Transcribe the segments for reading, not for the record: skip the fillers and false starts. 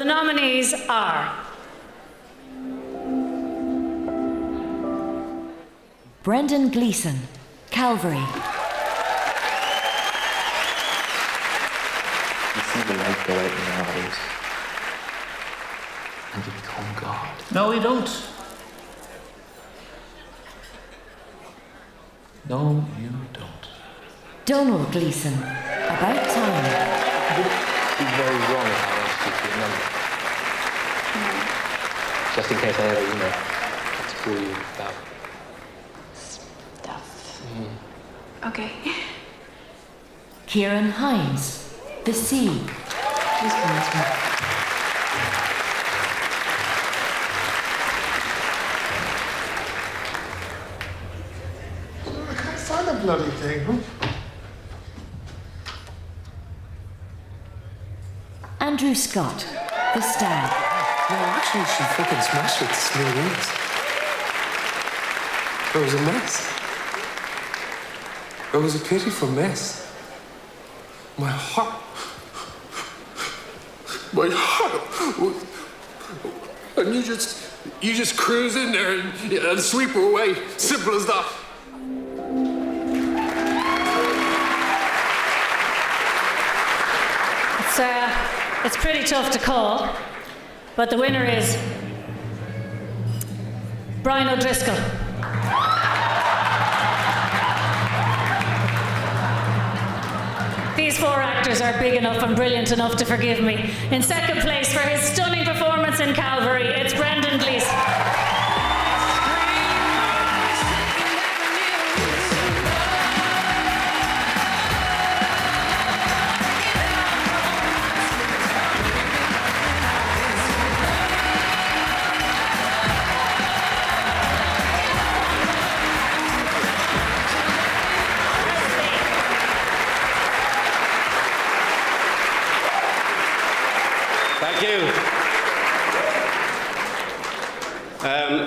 The nominees are Brendan Gleeson, Calvary. You see the light go out in your eyes, and you become God. No, you don't. No, you don't. Donald Gleeson, About Time. Would it be very wrong if I asked you for your number? Just in case I ever, had to call you about stuff. Okay. Kieran Hines, The Sea. Please promise me. I can't find the bloody thing. Andrew Scott, The Stag. No, actually, she fucking smashed it to smithereens. It was a mess. It was a pitiful mess. My heart was... And you just cruise in there and sweep her away. Simple as that. It's pretty tough to call, but the winner is Brian O'Driscoll. These four actors are big enough and brilliant enough to forgive me. In second place for his stunning performance in Calvary, it's Brendan Gleeson. Thank you.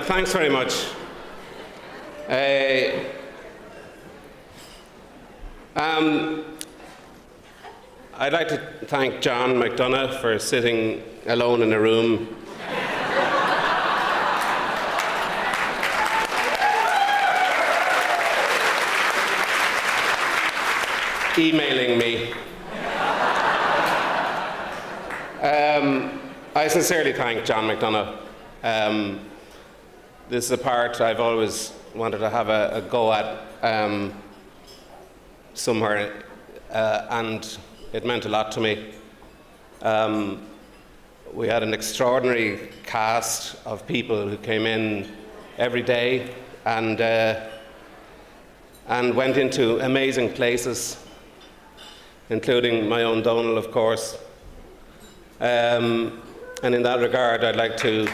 Thanks very much. I'd like to thank John McDonough for sitting alone in a room emailing me. I sincerely thank John McDonough. This is a part I've always wanted to have a go at somewhere, and it meant a lot to me. We had an extraordinary cast of people who came in every day and went into amazing places, including my own Donald, of course. And in that regard, I'd like to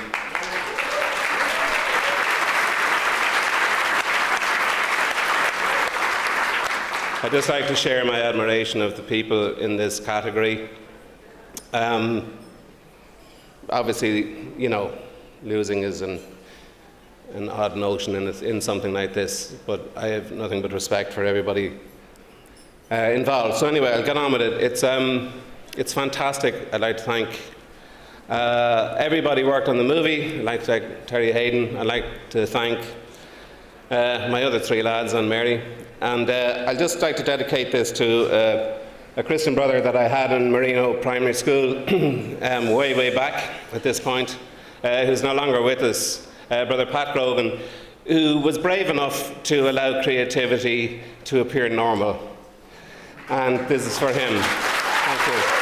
I'd just like to share my admiration of the people in this category. Obviously, losing is an odd notion in something like this, but I have nothing but respect for everybody involved. So anyway, I'll get on with it. It's fantastic. I'd like to thank everybody who worked on the movie. I'd like to thank Terry Hayden. I'd like to thank my other three lads and Mary. And I'd just like to dedicate this to a Christian brother that I had in Marino Primary School way back at this point, who's no longer with us, Brother Pat Grogan, who was brave enough to allow creativity to appear normal. And this is for him. Thank you.